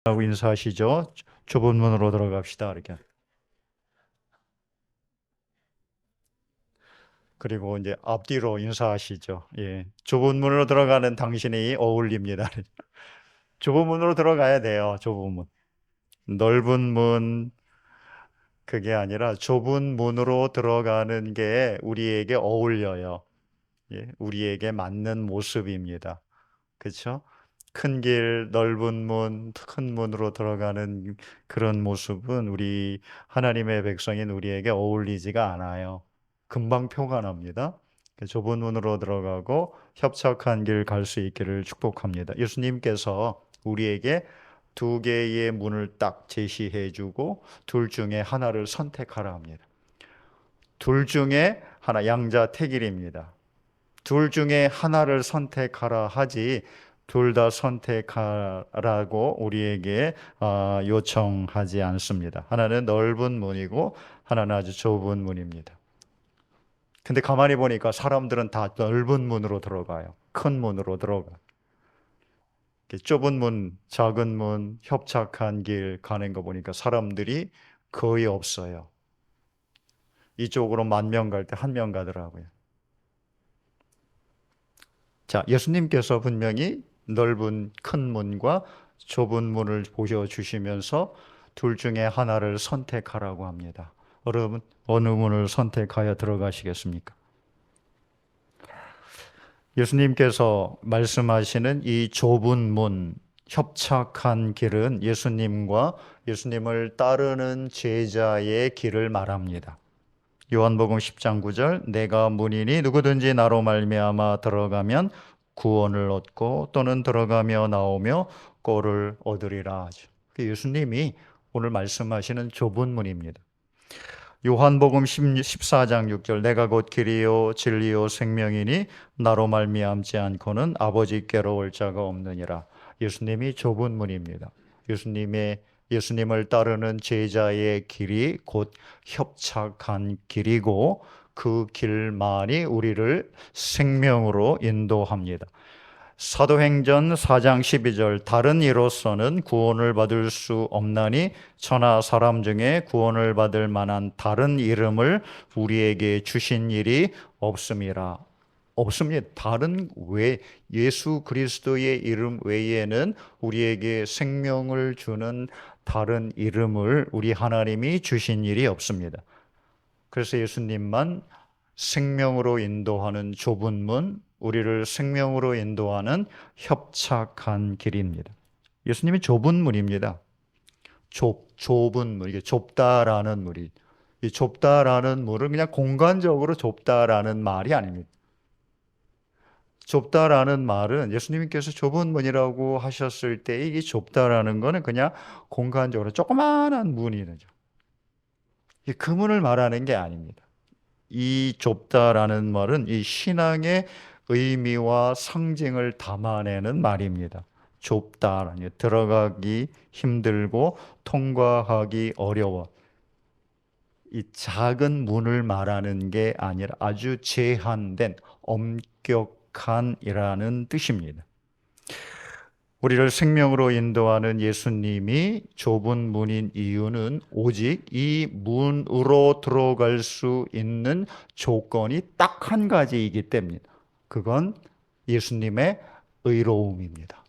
하고 인사하시죠. 좁은 문으로 들어갑시다. 이렇게. 그리고 이제 앞뒤로 인사하시죠. 예. 좁은 문으로 들어가는 당신이 어울립니다. 좁은 문으로 들어가야 돼요. 좁은 문. 넓은 문, 그게 아니라 좁은 문으로 들어가는 게 우리에게 어울려요. 예. 우리에게 맞는 모습입니다. 그렇죠? 큰 길, 넓은 문, 큰 문으로 들어가는 그런 모습은 우리 하나님의 백성인 우리에게 어울리지가 않아요. 금방 표가 납니다. 좁은 문으로 들어가고 협착한 길 갈 수 있기를 축복합니다. 예수님께서 우리에게 두 개의 문을 딱 제시해 주고 둘 중에 하나를 선택하라 합니다. 둘 중에 하나, 양자택일입니다. 둘 중에 하나를 선택하라 하지 둘 다 선택하라고 우리에게 요청하지 않습니다. 하나는 넓은 문이고 하나는 아주 좁은 문입니다. 근데 가만히 보니까 사람들은 다 넓은 문으로 들어가요. 큰 문으로 들어가. 좁은 문, 작은 문, 협착한 길 가는 거 보니까 사람들이 거의 없어요. 이쪽으로 10,000명 갈 때 1명 가더라고요. 자, 예수님께서 분명히 넓은 큰 문과 좁은 문을 보여주시면서 둘 중에 하나를 선택하라고 합니다. 여러분, 어느 문을 선택하여 들어가시겠습니까? 예수님께서 말씀하시는 이 좁은 문, 협착한 길은 예수님과 예수님을 따르는 제자의 길을 말합니다. 요한복음 10장 9절, 내가 문이니 누구든지 나로 말미암아 들어가면 구원을 얻고 또는 들어가며 나오며 꼴을 얻으리라 하죠. 예수님이 오늘 말씀하시는 좁은 문입니다. 요한복음 14장 6절, 내가 곧 길이요 진리요 생명이니 나로 말미암지 않고는 아버지께로 올 자가 없느니라. 예수님이 좁은 문입니다. 예수님을 따르는 제자의 길이 곧 협착한 길이고 그 길만이 우리를 생명으로 인도합니다. 사도행전 4장 12절, 다른 이로서는 구원을 받을 수 없나니 천하 사람 중에 구원을 받을 만한 다른 이름을 우리에게 주신 일이 없음이라. 없습니다. 예수 그리스도의 이름 외에는 우리에게 생명을 주는 다른 이름을 우리 하나님이 주신 일이 없습니다. 그래서 예수님만 생명으로 인도하는 좁은 문, 우리를 생명으로 인도하는 협착한 길입니다. 예수님이 좁은 문입니다. 좁은 문, 이게 좁다라는 문이, 이 좁다라는 문을 그냥 공간적으로 좁다라는 말이 아닙니다. 좁다라는 말은 예수님께서 좁은 문이라고 하셨을 때 이게 좁다라는 거는 그냥 공간적으로 조그마한 문이죠. 그 문을 말하는 게 아닙니다. 이 좁다라는 말은 이 신앙의 의미와 상징을 담아내는 말입니다. 좁다라니 들어가기 힘들고 통과하기 어려워. 이 작은 문을 말하는 게 아니라 아주 제한된 엄격한이라는 뜻입니다. 우리를 생명으로 인도하는 예수님이 좁은 문인 이유는 오직 이 문으로 들어갈 수 있는 조건이 딱 한 가지이기 때문입니다. 그건 예수님의 의로움입니다.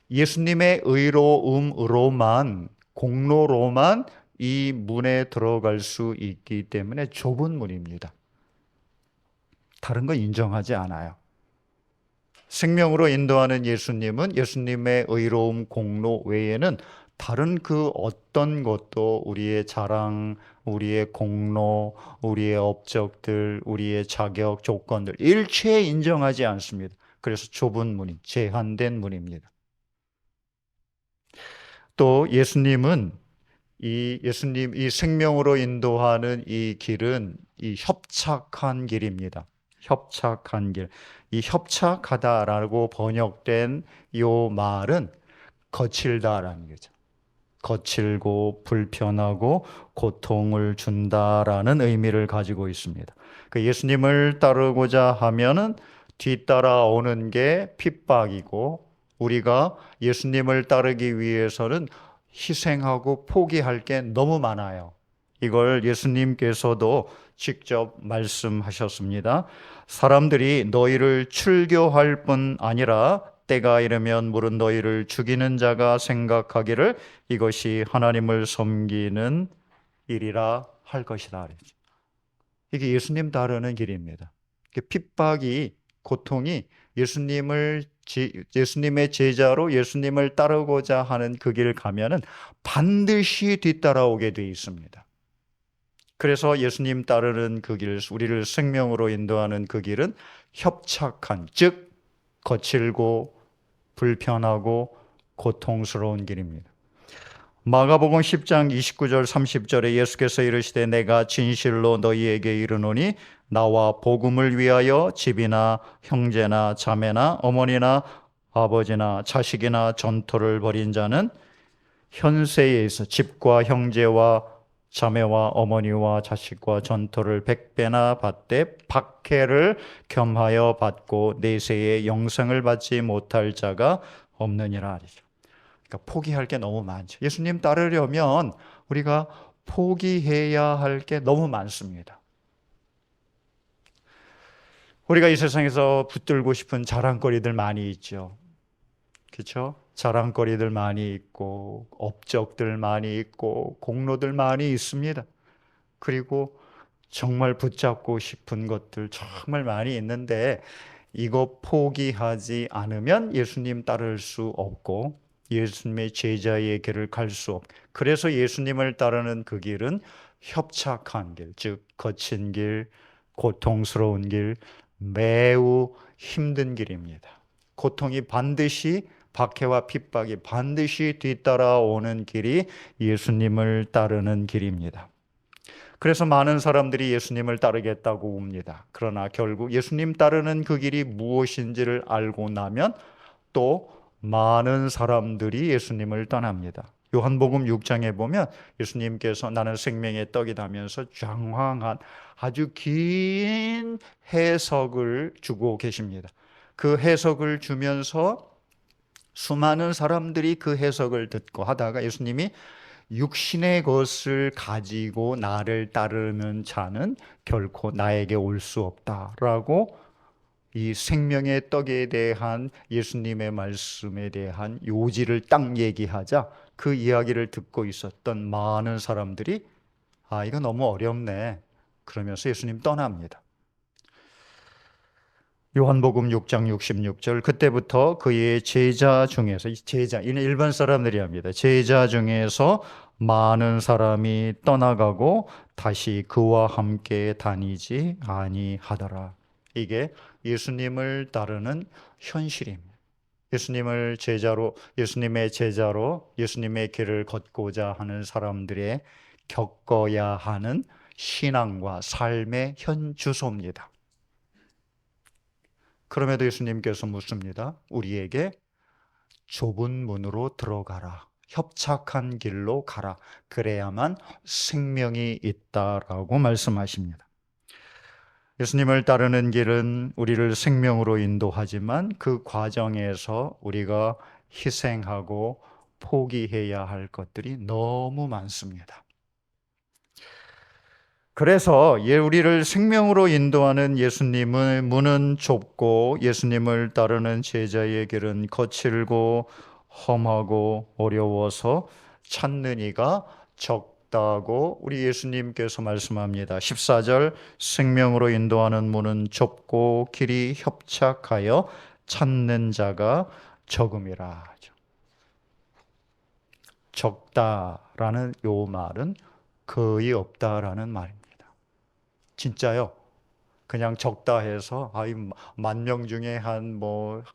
예수님의 의로움으로만, 공로로만 이 문에 들어갈 수 있기 때문에 좁은 문입니다. 다른 거 인정하지 않아요. 생명으로 인도하는 예수님은 예수님의 의로움 공로 외에는 다른 그 어떤 것도 우리의 자랑, 우리의 공로, 우리의 업적들, 우리의 자격, 조건들 일체 인정하지 않습니다. 그래서 좁은 문이 제한된 문입니다. 또 이 생명으로 인도하는 이 길은 이 협착한 길입니다. 협착한 길. 이 협착하다라고 번역된 이 말은 거칠다라는 거죠. 거칠고 불편하고 고통을 준다라는 의미를 가지고 있습니다. 그 예수님을 따르고자 하면은 뒤따라오는 게 핍박이고 우리가 예수님을 따르기 위해서는 희생하고 포기할 게 너무 많아요. 이걸 예수님께서도 직접 말씀하셨습니다. 사람들이 너희를 출교할 뿐 아니라 때가 이르면 물은 너희를 죽이는 자가 생각하기를 이것이 하나님을 섬기는 일이라 할 것이다. 이게 예수님 따르는 길입니다. 핍박이, 고통이 예수님의 제자로 예수님을 따르고자 하는 그 길을 가면은 반드시 뒤따라오게 돼 있습니다. 그래서 예수님 따르는 그 길, 우리를 생명으로 인도하는 그 길은 협착한, 즉 거칠고 불편하고 고통스러운 길입니다. 마가복음 10장 29절 30절에 예수께서 이르시되 내가 진실로 너희에게 이르노니 나와 복음을 위하여 집이나 형제나 자매나 어머니나 아버지나 자식이나 전토를 벌인 자는 현세에 있어 집과 형제와 자매와 어머니와 자식과 전토를 100배나 받되 박해를 겸하여 받고 내세에 영생을 받지 못할 자가 없느니라. 그러니까 포기할 게 너무 많죠. 예수님 따르려면 우리가 포기해야 할 게 너무 많습니다. 우리가 이 세상에서 붙들고 싶은 자랑거리들 많이 있죠. 그렇죠? 자랑거리들 많이 있고 업적들 많이 있고 공로들 많이 있습니다. 그리고 정말 붙잡고 싶은 것들 정말 많이 있는데 이거 포기하지 않으면 예수님 따를 수 없고 예수님의 제자의 길을 갈 수 없고, 그래서 예수님을 따르는 그 길은 협착한 길, 즉 거친 길, 고통스러운 길, 매우 힘든 길입니다. 고통이 반드시, 박해와 핍박이 반드시 뒤따라오는 길이 예수님을 따르는 길입니다. 그래서 많은 사람들이 예수님을 따르겠다고 옵니다. 그러나 결국 예수님 따르는 그 길이 무엇인지를 알고 나면 또 많은 사람들이 예수님을 떠납니다. 요한복음 6장에 보면 예수님께서 나는 생명의 떡이다면서 장황한 아주 긴 해석을 주고 계십니다. 그 해석을 주면서 수많은 사람들이 그 해석을 듣고 하다가 예수님이 육신의 것을 가지고 나를 따르는 자는 결코 나에게 올 수 없다라고 이 생명의 떡에 대한 예수님의 말씀에 대한 요지를 딱 얘기하자 그 이야기를 듣고 있었던 많은 사람들이 이거 너무 어렵네 그러면서 예수님 떠납니다. 요한복음 6장 66절 그때부터 그의 제자 중에서 제자 이는 일반 사람들이 합니다. 제자 중에서 많은 사람이 떠나가고 다시 그와 함께 다니지 아니하더라. 이게 예수님을 따르는 현실입니다. 예수님의 제자로 예수님의 길을 걷고자 하는 사람들의 겪어야 하는 신앙과 삶의 현 주소입니다. 그럼에도 예수님께서 묻습니다. 우리에게 좁은 문으로 들어가라. 협착한 길로 가라. 그래야만 생명이 있다라고 말씀하십니다. 예수님을 따르는 길은 우리를 생명으로 인도하지만 그 과정에서 우리가 희생하고 포기해야 할 것들이 너무 많습니다. 그래서 우리를 생명으로 인도하는 예수님의 문은 좁고 예수님을 따르는 제자의 길은 거칠고 험하고 어려워서 찾는 이가 적다고 우리 예수님께서 말씀합니다. 14절 생명으로 인도하는 문은 좁고 길이 협착하여 찾는 자가 적음이라. 적다라는 요 말은 거의 없다라는 말입니다. 진짜요. 그냥 적다 해서 10,000명 중에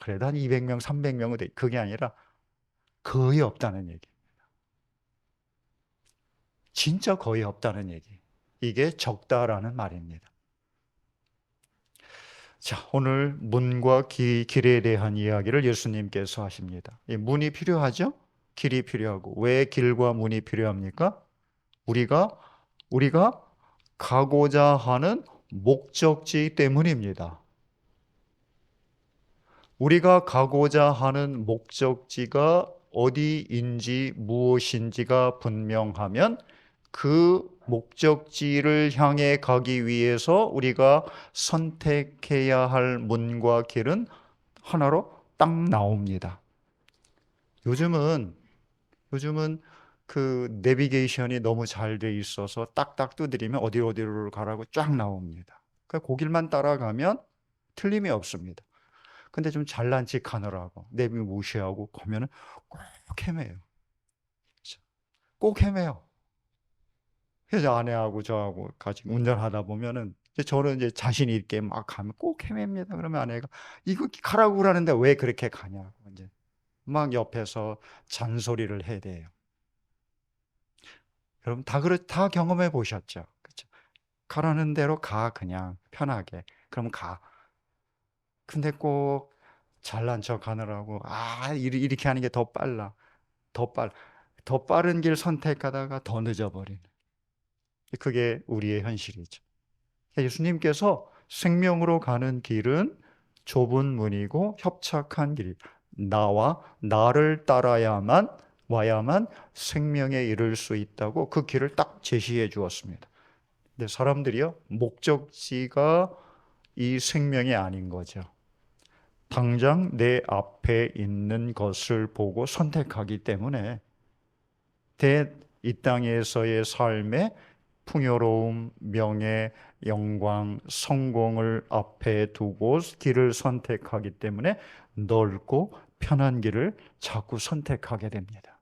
그래도 한 200명, 300명은 돼. 그게 아니라 거의 없다는 얘기. 진짜 거의 없다는 얘기. 이게 적다라는 말입니다. 자, 오늘 문과 길에 대한 이야기를 예수님께서 하십니다. 이 문이 필요하죠? 길이 필요하고. 왜 길과 문이 필요합니까? 우리가 가고자 하는 목적지 때문입니다. 우리가 가고자 하는 목적지가 어디인지 무엇인지가 분명하면 그 목적지를 향해 가기 위해서 우리가 선택해야 할 문과 길은 하나로 딱 나옵니다. 요즘은 그 내비게이션이 너무 잘 돼 있어서 딱딱 두드리면 어디로 가라고 쫙 나옵니다. 그러니까 그 길만 따라가면 틀림이 없습니다. 근데 좀 잘난 척 하느라고 내비 무시하고 가면은 꼭 헤매요. 꼭 헤매요. 그래서 아내하고 저하고 같이 운전하다 보면은 이제 저는 이제 자신 있게 막 가면 꼭 헤맵니다. 그러면 아내가 이거 가라고 그러는데 왜 그렇게 가냐고 이제 막 옆에서 잔소리를 해야 돼요. 여러분 다 경험해 보셨죠? 그렇죠? 가라는 대로 가 그냥 편하게. 그럼 가. 근데 꼭 잘난 척 하느라고 이렇게 하는 게 더 빨라. 더 빨, 더 빠른 길 선택하다가 더 늦어버리는. 그게 우리의 현실이죠. 예수님께서 생명으로 가는 길은 좁은 문이고 협착한 길. 나와 나를 따라야만 와야만 생명에 이를 수 있다고 그 길을 딱 제시해 주었습니다. 근데 사람들이요, 목적지가 이 생명이 아닌 거죠. 당장 내 앞에 있는 것을 보고 선택하기 때문에 이 땅에서의 삶의 풍요로움, 명예, 영광, 성공을 앞에 두고 길을 선택하기 때문에 넓고 편한 길을 자꾸 선택하게 됩니다.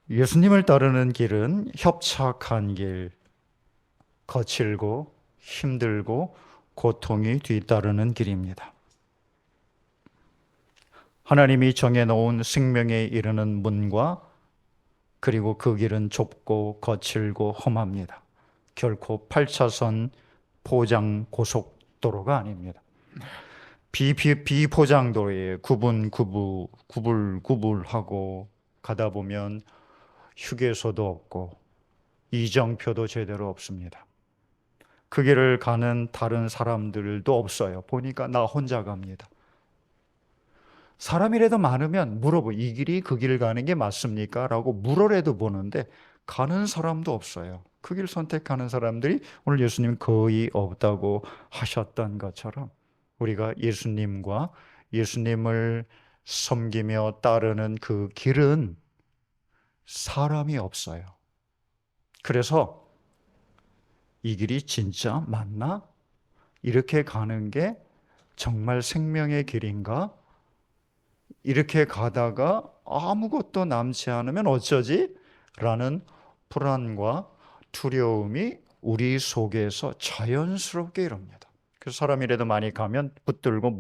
예수님을 따르는 길은 협착한 길, 거칠고 힘들고 고통이 뒤따르는 길입니다. 하나님이 정해놓은 생명에 이르는 문과 그리고 그 길은 좁고 거칠고 험합니다. 결코 8차선 포장 고속도로가 아닙니다. 비포장도로에 구불구불하고 가다 보면 휴게소도 없고 이정표도 제대로 없습니다. 그 길을 가는 다른 사람들도 없어요. 보니까 나 혼자 갑니다. 사람이라도 많으면 이 길이 그 길 가는 게 맞습니까? 라고 물어라도 보는데 가는 사람도 없어요. 그 길 선택하는 사람들이 오늘 예수님 거의 없다고 하셨던 것처럼 우리가 예수님을 섬기며 따르는 그 길은 사람이 없어요. 그래서 이 길이 진짜 맞나? 이렇게 가는 게 정말 생명의 길인가? 이렇게 가다가 아무것도 남지 않으면 어쩌지? 라는 불안과 두려움이 우리 속에서 자연스럽게 일어납니다. 그래서 사람이라도 많이 가면 붙들고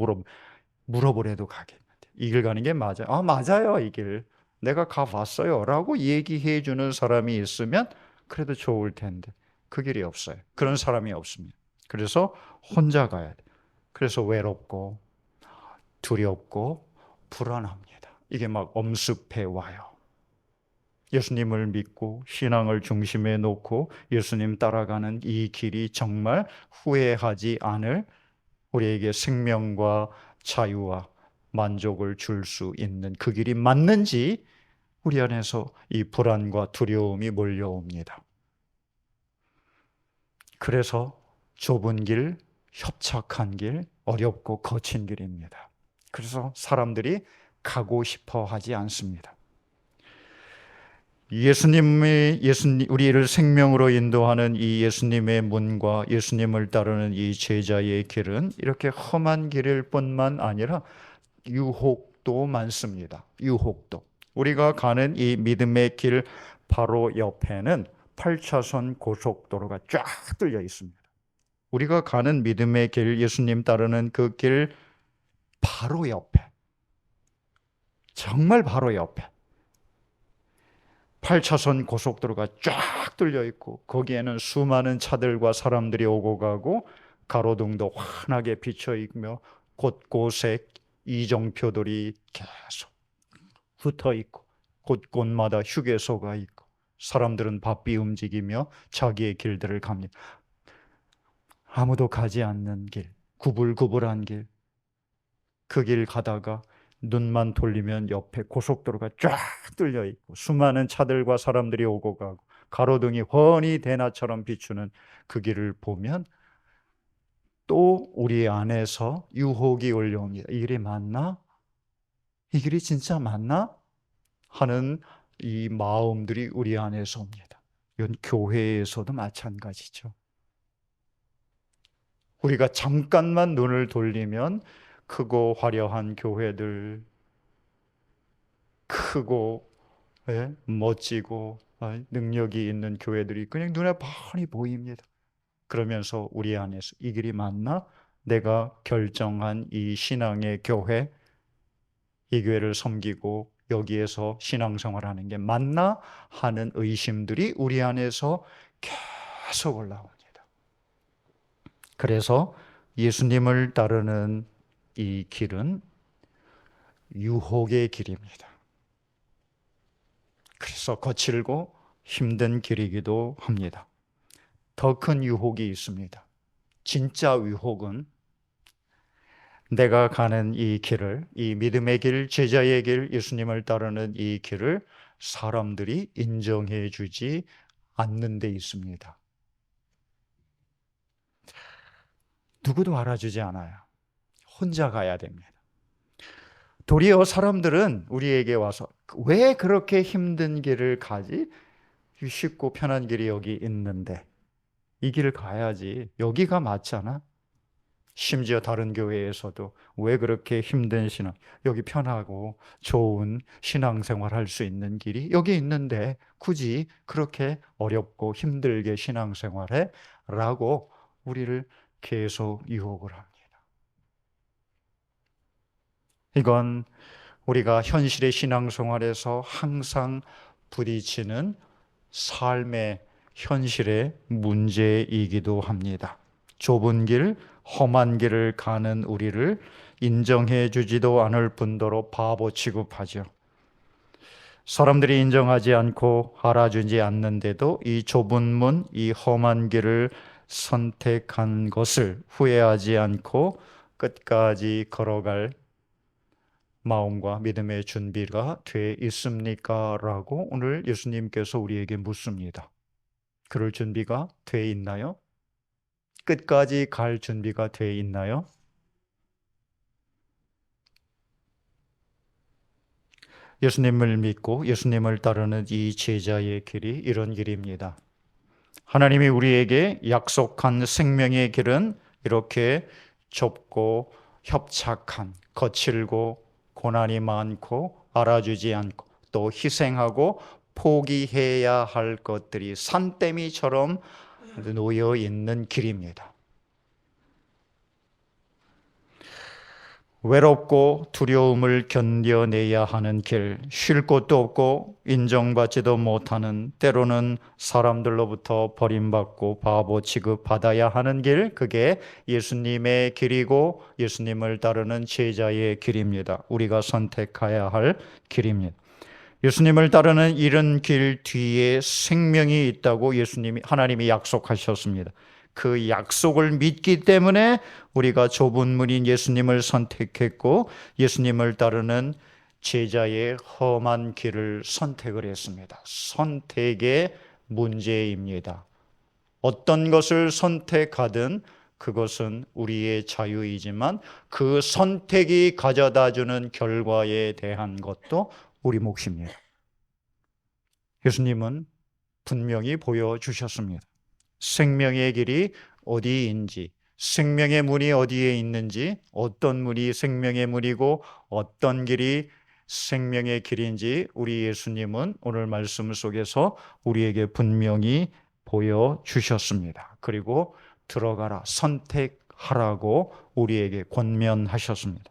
물어보래도 가겠는데 이 길 가는 게 맞아요? 맞아요, 이 길. 내가 가봤어요. 라고 얘기해 주는 사람이 있으면 그래도 좋을 텐데 그 길이 없어요. 그런 사람이 없습니다. 그래서 혼자 가야 돼. 그래서 외롭고 두렵고 불안합니다. 이게 막 엄습해 와요. 예수님을 믿고 신앙을 중심에 놓고 예수님 따라가는 이 길이 정말 후회하지 않을 우리에게 생명과 자유와 만족을 줄 수 있는 그 길이 맞는지 우리 안에서 이 불안과 두려움이 몰려옵니다. 그래서 좁은 길, 협착한 길, 어렵고 거친 길입니다. 그래서 사람들이 가고 싶어 하지 않습니다. 우리를 생명으로 인도하는 이 예수님의 문과 예수님을 따르는 이 제자의 길은 이렇게 험한 길일 뿐만 아니라 유혹도 많습니다. 유혹도. 우리가 가는 이 믿음의 길 바로 옆에는 8차선 고속도로가 쫙 뚫려 있습니다. 우리가 가는 믿음의 길, 예수님 따르는 그 길 바로 옆에, 정말 바로 옆에 8차선 고속도로가 쫙 뚫려 있고 거기에는 수많은 차들과 사람들이 오고 가고 가로등도 환하게 비쳐 있며 곳곳에 이정표들이 계속 붙어 있고 곳곳마다 휴게소가 있고 사람들은 바삐 움직이며 자기의 길들을 갑니다. 아무도 가지 않는 길, 구불구불한 길, 그 길 가다가 눈만 돌리면 옆에 고속도로가 쫙 뚫려 있고 수많은 차들과 사람들이 오고 가고 가로등이 훤히 대낮처럼 비추는 그 길을 보면 또 우리 안에서 유혹이 올려옵니다. 이 길이 맞나? 이 길이 진짜 맞나? 하는 이 마음들이 우리 안에서 옵니다. 이건 교회에서도 마찬가지죠. 우리가 잠깐만 눈을 돌리면 크고 화려한 교회들, 크고 멋지고 능력이 있는 교회들이 그냥 눈에 뻔히 보입니다. 그러면서 우리 안에서 이 길이 맞나? 내가 결정한 이 신앙의 교회, 이 교회를 섬기고 여기에서 신앙생활하는 게 맞나? 하는 의심들이 우리 안에서 계속 올라옵니다. 그래서 예수님을 따르는 이 길은 유혹의 길입니다. 그래서 거칠고 힘든 길이기도 합니다. 더 큰 유혹이 있습니다. 진짜 유혹은 내가 가는 이 길을, 이 믿음의 길, 제자의 길, 예수님을 따르는 이 길을 사람들이 인정해 주지 않는 데 있습니다. 누구도 알아주지 않아요. 혼자 가야 됩니다. 도리어 사람들은 우리에게 와서 왜 그렇게 힘든 길을 가지? 쉽고 편한 길이 여기 있는데 이 길을 가야지. 여기가 맞잖아. 심지어 다른 교회에서도 왜 그렇게 힘든 신앙, 여기 편하고 좋은 신앙생활 할 수 있는 길이 여기 있는데 굳이 그렇게 어렵고 힘들게 신앙생활해? 라고 우리를 계속 유혹을 합니다. 이건 우리가 현실의 신앙생활에서 항상 부딪히는 삶의 현실의 문제이기도 합니다. 좁은 길, 험한 길을 가는 우리를 인정해 주지도 않을 뿐더러 바보 취급하죠. 사람들이 인정하지 않고 알아주지 않는데도 이 좁은 문, 이 험한 길을 선택한 것을 후회하지 않고 끝까지 걸어갈 마음과 믿음의 준비가 돼 있습니까? 라고 오늘 예수님께서 우리에게 묻습니다. 그럴 준비가 돼 있나요? 끝까지 갈 준비가 돼 있나요? 예수님을 믿고 예수님을 따르는 이 제자의 길이 이런 길입니다. 하나님이 우리에게 약속한 생명의 길은 이렇게 좁고 협착한, 거칠고 고난이 많고 알아주지 않고 또 희생하고 포기해야 할 것들이 산더미처럼 놓여 있는 길입니다. 외롭고 두려움을 견뎌내야 하는 길, 쉴 곳도 없고 인정받지도 못하는, 때로는 사람들로부터 버림받고 바보 취급받아야 하는 길, 그게 예수님의 길이고 예수님을 따르는 제자의 길입니다. 우리가 선택해야 할 길입니다. 예수님을 따르는 이런 길 뒤에 생명이 있다고 하나님이 약속하셨습니다. 그 약속을 믿기 때문에 우리가 좁은 문인 예수님을 선택했고 예수님을 따르는 제자의 험한 길을 선택을 했습니다. 선택의 문제입니다. 어떤 것을 선택하든 그것은 우리의 자유이지만 그 선택이 가져다주는 결과에 대한 것도 우리 몫입니다. 예수님은 분명히 보여주셨습니다. 생명의 길이 어디인지, 생명의 문이 어디에 있는지, 어떤 문이 생명의 문이고 어떤 길이 생명의 길인지 우리 예수님은 오늘 말씀 속에서 우리에게 분명히 보여주셨습니다. 그리고 들어가라, 선택하라고 우리에게 권면하셨습니다.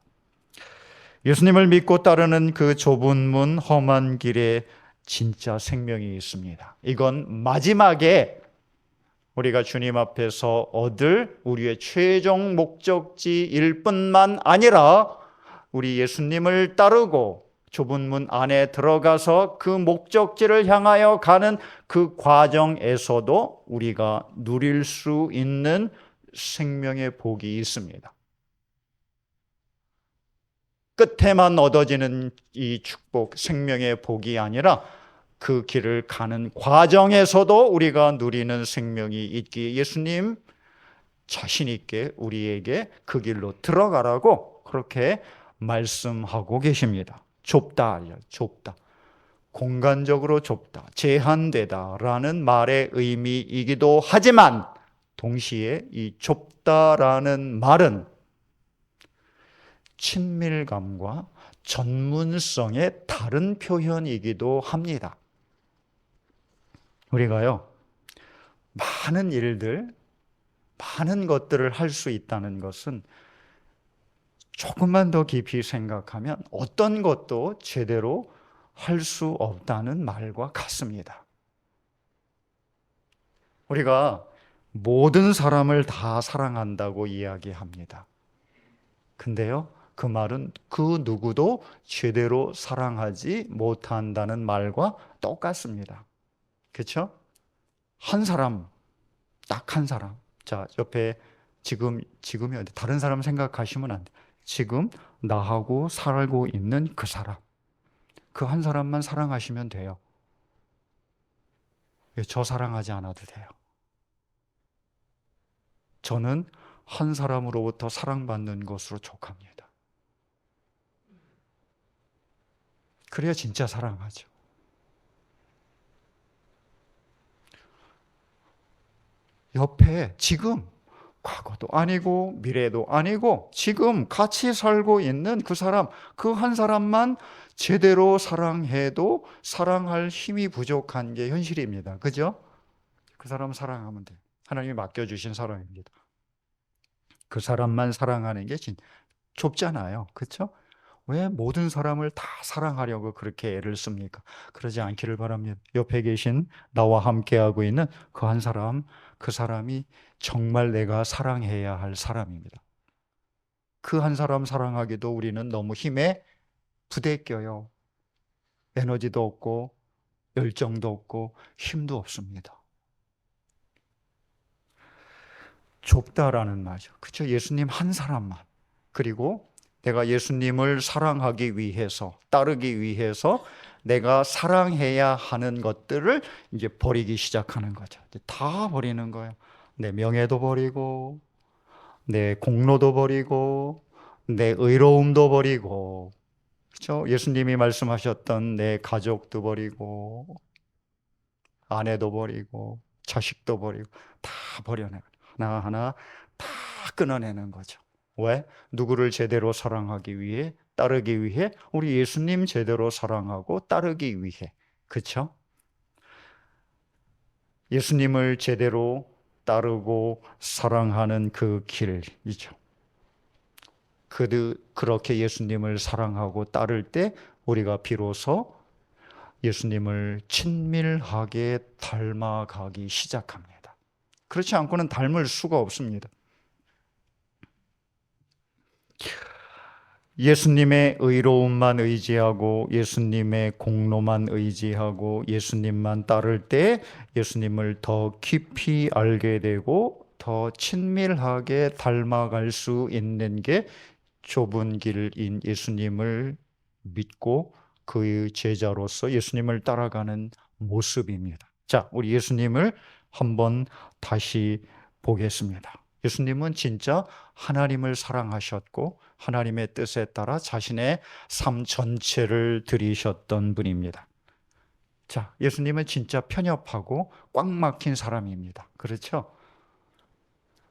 예수님을 믿고 따르는 그 좁은 문, 험한 길에 진짜 생명이 있습니다. 이건 마지막에 우리가 주님 앞에서 얻을 우리의 최종 목적지일 뿐만 아니라 우리 예수님을 따르고 좁은 문 안에 들어가서 그 목적지를 향하여 가는 그 과정에서도 우리가 누릴 수 있는 생명의 복이 있습니다. 끝에만 얻어지는 이 축복, 생명의 복이 아니라 그 길을 가는 과정에서도 우리가 누리는 생명이 있기에 예수님 자신 있게 우리에게 그 길로 들어가라고 그렇게 말씀하고 계십니다. 좁다, 좁다. 공간적으로 좁다, 제한되다라는 말의 의미이기도 하지만 동시에 이 좁다라는 말은 친밀감과 전문성의 다른 표현이기도 합니다. 우리가요, 많은 일들, 많은 것들을 할 수 있다는 것은 조금만 더 깊이 생각하면 어떤 것도 제대로 할 수 없다는 말과 같습니다. 우리가 모든 사람을 다 사랑한다고 이야기합니다. 근데요, 그 말은 그 누구도 제대로 사랑하지 못한다는 말과 똑같습니다. 그렇죠? 한 사람, 딱 한 사람. 자, 옆에 지금이 어디 다른 사람 생각하시면 안 돼. 지금 나하고 살고 있는 그 사람. 그 한 사람만 사랑하시면 돼요. 저 사랑하지 않아도 돼요. 저는 한 사람으로부터 사랑받는 것으로 족합니다. 그래야 진짜 사랑하죠. 옆에 지금 과거도 아니고 미래도 아니고 지금 같이 살고 있는 그 사람, 그 한 사람만 제대로 사랑해도 사랑할 힘이 부족한 게 현실입니다. 그죠? 그 사람 사랑하면 돼요. 하나님이 맡겨주신 사랑입니다. 그 사람만 사랑하는 게 좁잖아요. 그렇죠? 왜 모든 사람을 다 사랑하려고 그렇게 애를 씁니까? 그러지 않기를 바랍니다. 옆에 계신 나와 함께하고 있는 그 한 사람, 그 사람이 정말 내가 사랑해야 할 사람입니다. 그 한 사람 사랑하기도 우리는 너무 힘에 부대껴요. 에너지도 없고 열정도 없고 힘도 없습니다. 좁다라는 말이죠. 그렇죠? 예수님 한 사람만. 그리고 내가 예수님을 사랑하기 위해서, 따르기 위해서 내가 사랑해야 하는 것들을 이제 버리기 시작하는 거죠. 다 버리는 거예요. 내 명예도 버리고, 내 공로도 버리고, 내 의로움도 버리고, 그렇죠? 예수님이 말씀하셨던 내 가족도 버리고, 아내도 버리고, 자식도 버리고, 다 버려내고, 하나하나 다 끊어내는 거죠. 왜? 누구를 제대로 사랑하기 위해, 따르기 위해, 우리 예수님 제대로 사랑하고 따르기 위해. 그렇죠? 예수님을 제대로 따르고 사랑하는 그 길이죠. 그렇게 예수님을 사랑하고 따를 때 우리가 비로소 예수님을 친밀하게 닮아가기 시작합니다. 그렇지 않고는 닮을 수가 없습니다. 예수님의 의로움만 의지하고 예수님의 공로만 의지하고 예수님만 따를 때 예수님을 더 깊이 알게 되고 더 친밀하게 닮아갈 수 있는 게 좁은 길인 예수님을 믿고 그의 제자로서 예수님을 따라가는 모습입니다. 자, 우리 예수님을 한번 다시 보겠습니다. 예수님은 진짜 하나님을 사랑하셨고 하나님의 뜻에 따라 자신의 삶 전체를 드리셨던 분입니다. 자, 예수님은 진짜 편협하고 꽉 막힌 사람입니다. 그렇죠?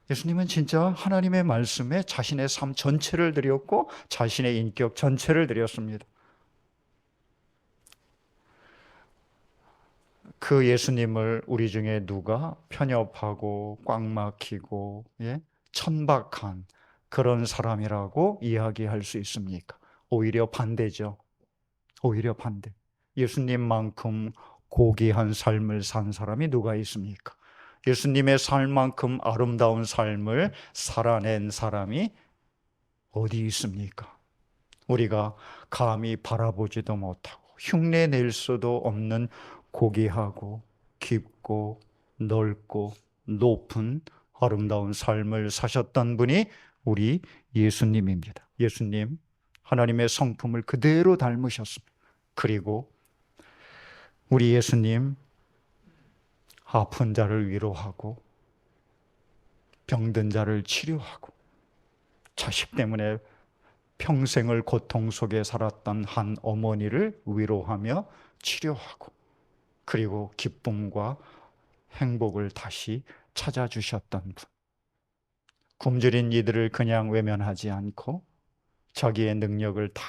예수님은 진짜 하나님의 말씀에 자신의 삶 전체를 드렸고 자신의 인격 전체를 드렸습니다. 그 예수님을 우리 중에 누가 편협하고 꽉 막히고 천박한 그런 사람이라고 이야기할 수 있습니까? 오히려 반대죠. 오히려 반대. 예수님만큼 고귀한 삶을 산 사람이 누가 있습니까? 예수님의 삶만큼 아름다운 삶을 살아낸 사람이 어디 있습니까? 우리가 감히 바라보지도 못하고 흉내낼 수도 없는 고귀하고 깊고 넓고 높은 아름다운 삶을 사셨던 분이 우리 예수님입니다. 예수님, 하나님의 성품을 그대로 닮으셨습니다. 그리고 우리 예수님, 아픈 자를 위로하고 병든 자를 치료하고 자식 때문에 평생을 고통 속에 살았던 한 어머니를 위로하며 치료하고, 그리고 기쁨과 행복을 다시 찾아주셨던 분. 굶주린 이들을 그냥 외면하지 않고 자기의 능력을 다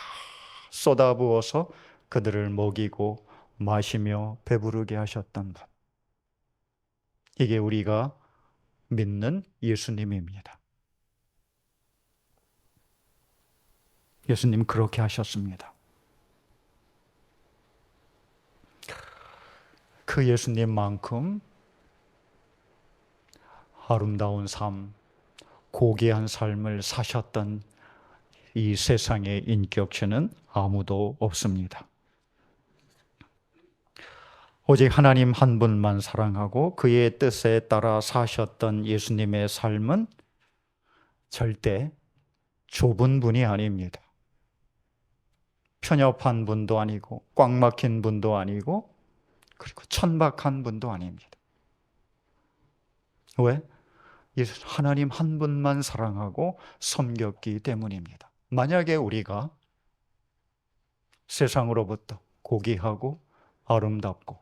쏟아부어서 그들을 먹이고 마시며 배부르게 하셨던 분. 이게 우리가 믿는 예수님입니다. 예수님 그렇게 하셨습니다. 그 예수님만큼 아름다운 삶, 고귀한 삶을 사셨던 이 세상의 인격체는 아무도 없습니다. 오직 하나님 한 분만 사랑하고 그의 뜻에 따라 사셨던 예수님의 삶은 절대 좁은 분이 아닙니다. 편협한 분도 아니고 꽉 막힌 분도 아니고 그리고 천박한 분도 아닙니다. 왜? 하나님 한 분만 사랑하고 섬겼기 때문입니다. 만약에 우리가 세상으로부터 고귀하고 아름답고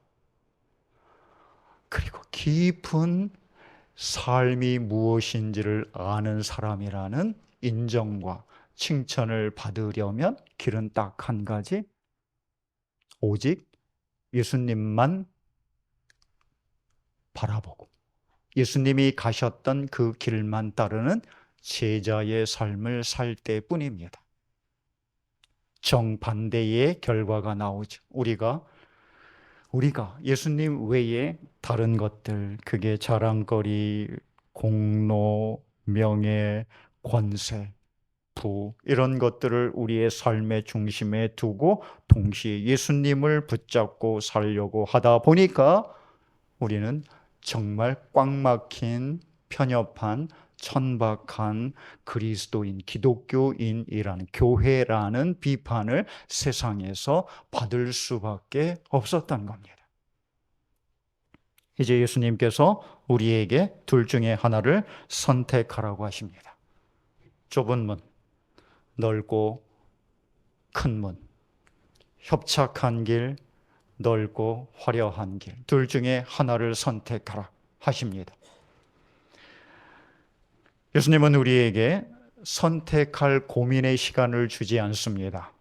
그리고 깊은 삶이 무엇인지를 아는 사람이라는 인정과 칭찬을 받으려면 길은 딱 한 가지, 오직 예수님만 바라보고 예수님이 가셨던 그 길만 따르는 제자의 삶을 살 때뿐입니다. 정반대의 결과가 나오죠. 우리가 예수님 외에 다른 것들, 그게 자랑거리, 공로, 명예, 권세, 부, 이런 것들을 우리의 삶의 중심에 두고 동시에 예수님을 붙잡고 살려고 하다 보니까 우리는 정말 꽉 막힌 편협한 천박한 그리스도인, 기독교인이라는, 교회라는 비판을 세상에서 받을 수밖에 없었던 겁니다. 이제 예수님께서 우리에게 둘 중에 하나를 선택하라고 하십니다. 좁은 문, 넓고 큰 문, 협착한 길, 넓고 화려한 길, 둘 중에 하나를 선택하라 하십니다. 예수님은 우리에게 선택할 고민의 시간을 주지 않습니다.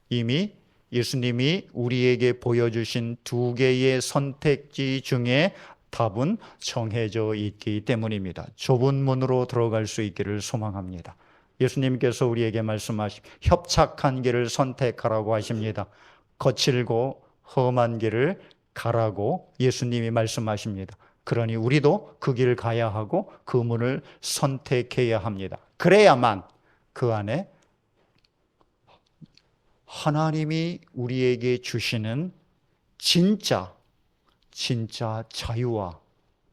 이미 예수님이 우리에게 보여주신 두 개의 선택지 중에 답은 정해져 있기 때문입니다. 좁은 문으로 들어갈 수 있기를 소망합니다. 예수님께서 우리에게 말씀하신 협착한 길을 선택하라고 하십니다. 거칠고 험한 길을 가라고 예수님이 말씀하십니다. 그러니 우리도 그 길을 가야 하고 그 문을 선택해야 합니다. 그래야만 그 안에 하나님이 우리에게 주시는 진짜 자유와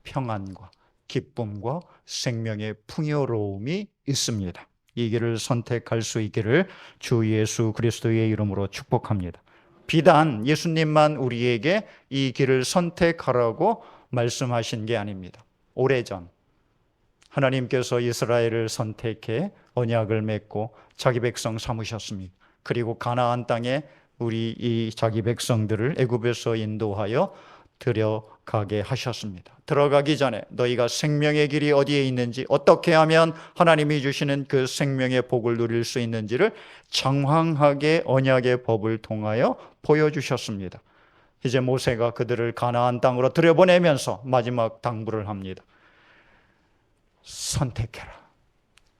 평안과 기쁨과 생명의 풍요로움이 있습니다. 이 길을 선택할 수 있기를 주 예수 그리스도의 이름으로 축복합니다. 비단 예수님만 우리에게 이 길을 선택하라고 말씀하신 게 아닙니다. 오래전 하나님께서 이스라엘을 선택해 언약을 맺고 자기 백성 삼으셨습니다. 그리고 가나안 땅에 우리 이 자기 백성들을 애굽에서 인도하여 들어가게 하셨습니다. 들어가기 전에 너희가 생명의 길이 어디에 있는지, 어떻게 하면 하나님이 주시는 그 생명의 복을 누릴 수 있는지를 장황하게 언약의 법을 통하여 보여주셨습니다. 이제 모세가 그들을 가나안 땅으로 들여보내면서 마지막 당부를 합니다. 선택해라.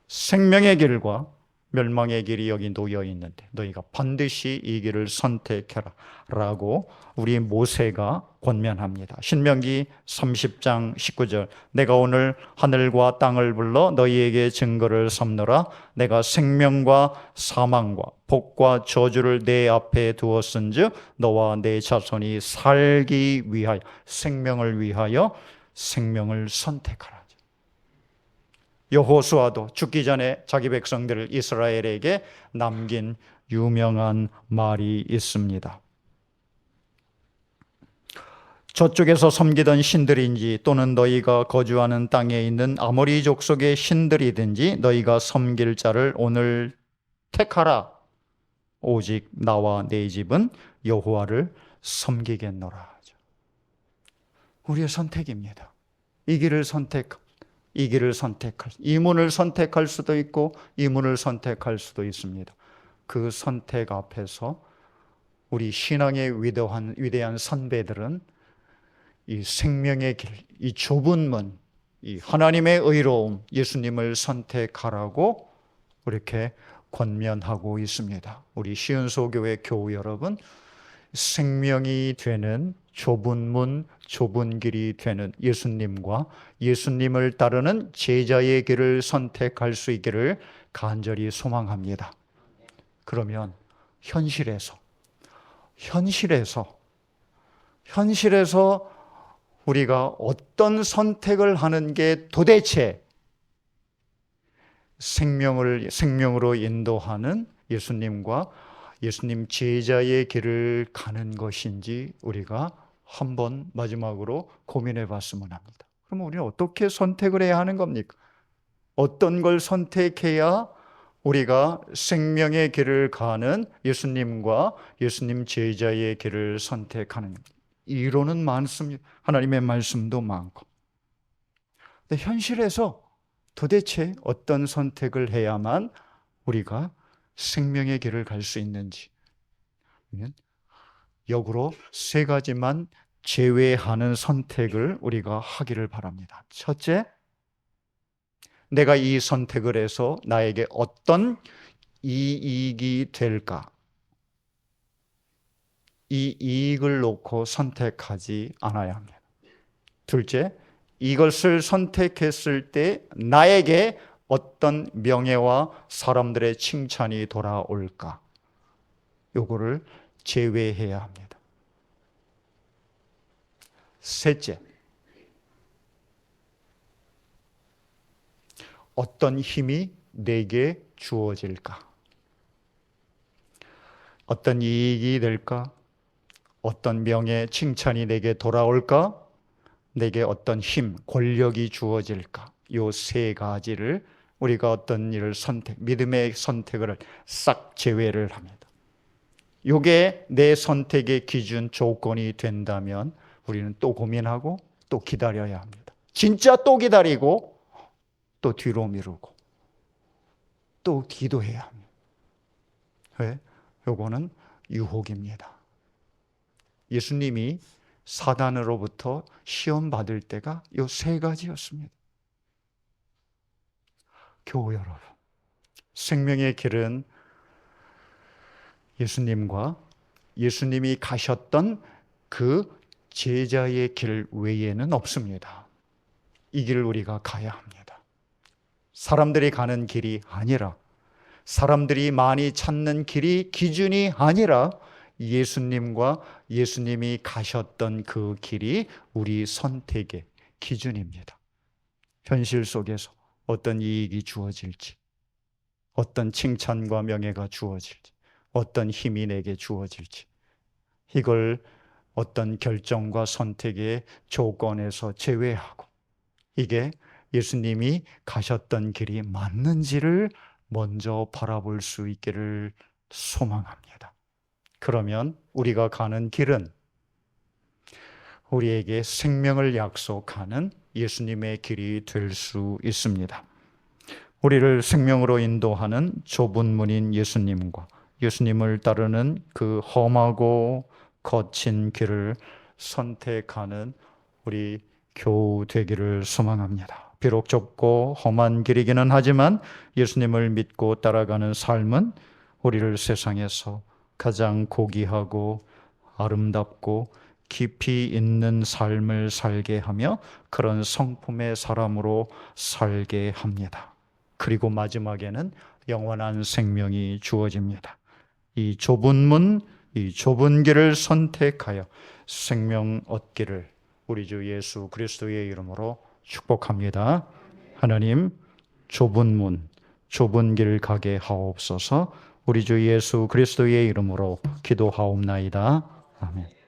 생명의 길과 멸망의 길이 여기 놓여 있는데 너희가 반드시 이 길을 선택해라 라고 우리 모세가 권면합니다. 신명기 30장 19절, 내가 오늘 하늘과 땅을 불러 너희에게 증거를 삼노라. 내가 생명과 사망과 복과 저주를 내 앞에 두었은즉 너와 내 자손이 살기 위하여, 생명을 위하여 생명을 선택하라. 여호수아도 죽기 전에 자기 백성들을 이스라엘에게 남긴 유명한 말이 있습니다. 저쪽에서 섬기던 신들인지 또는 너희가 거주하는 땅에 있는 아모리 족속의 신들이든지 너희가 섬길 자를 오늘 택하라. 오직 나와 내 집은 여호와를 섬기겠노라. 우리의 선택입니다. 이 길을 선택할, 이 문을 선택할 수도 있고 이 문을 선택할 수도 있습니다. 그 선택 앞에서 우리 신앙의 위대한 선배들은 이 생명의 길, 이 좁은 문, 이 하나님의 의로움, 예수님을 선택하라고 이렇게 권면하고 있습니다. 우리 시은소교회 교우 여러분, 생명이 되는 좁은 문, 좁은 길이 되는 예수님과 예수님을 따르는 제자의 길을 선택할 수 있기를 간절히 소망합니다. 그러면 현실에서 우리가 어떤 선택을 하는 게 도대체 생명으로 인도하는 예수님과 예수님 제자의 길을 가는 것인지 우리가 한번 마지막으로 고민해 봤으면 합니다. 그럼 우리는 어떻게 선택을 해야 하는 겁니까? 어떤 걸 선택해야 우리가 생명의 길을 가는 예수님과 예수님 제자의 길을 선택하는 이론은 많습니다. 하나님의 말씀도 많고. 근데 현실에서 도대체 어떤 선택을 해야만 우리가 생명의 길을 갈 수 있는지 역으로 세 가지만 제외하는 선택을 우리가 하기를 바랍니다. 첫째, 내가 이 선택을 해서 나에게 어떤 이익이 될까? 이 이익을 놓고 선택하지 않아야 합니다. 둘째, 이것을 선택했을 때 나에게 어떤 명예와 사람들의 칭찬이 돌아올까? 요거를 제외해야 합니다. 셋째, 어떤 힘이 내게 주어질까? 어떤 이익이 될까? 어떤 명예, 칭찬이 내게 돌아올까? 내게 어떤 힘, 권력이 주어질까? 요 세 가지를 우리가 어떤 일을 믿음의 선택을 싹 제외를 합니다. 요게 내 선택의 기준 조건이 된다면 우리는 또 고민하고 또 기다려야 합니다. 진짜 또 기다리고 또 뒤로 미루고 또 기도해야 합니다. 왜? 요거는 유혹입니다. 예수님이 사단으로부터 시험 받을 때가 요 세 가지였습니다. 교우 여러분, 생명의 길은 예수님과 예수님이 가셨던 그 제자의 길 외에는 없습니다. 이 길을 우리가 가야 합니다. 사람들이 가는 길이 아니라, 사람들이 많이 찾는 길이 기준이 아니라 예수님과 예수님이 가셨던 그 길이 우리 선택의 기준입니다. 현실 속에서 어떤 이익이 주어질지, 어떤 칭찬과 명예가 주어질지, 어떤 힘이 내게 주어질지, 이걸 어떤 결정과 선택의 조건에서 제외하고 이게 예수님이 가셨던 길이 맞는지를 먼저 바라볼 수 있기를 소망합니다. 그러면 우리가 가는 길은 우리에게 생명을 약속하는 예수님의 길이 될 수 있습니다. 우리를 생명으로 인도하는 좁은 문인 예수님과 예수님을 따르는 그 험하고 거친 길을 선택하는 우리 교우 되기를 소망합니다. 비록 좁고 험한 길이기는 하지만 예수님을 믿고 따라가는 삶은 우리를 세상에서 가장 고귀하고 아름답고 깊이 있는 삶을 살게 하며 그런 성품의 사람으로 살게 합니다. 그리고 마지막에는 영원한 생명이 주어집니다. 이 좁은 문, 이 좁은 길을 선택하여 생명 얻기를 우리 주 예수 그리스도의 이름으로 축복합니다. 하나님, 좁은 문, 좁은 길 가게 하옵소서. 우리 주 예수 그리스도의 이름으로 기도하옵나이다. 아멘.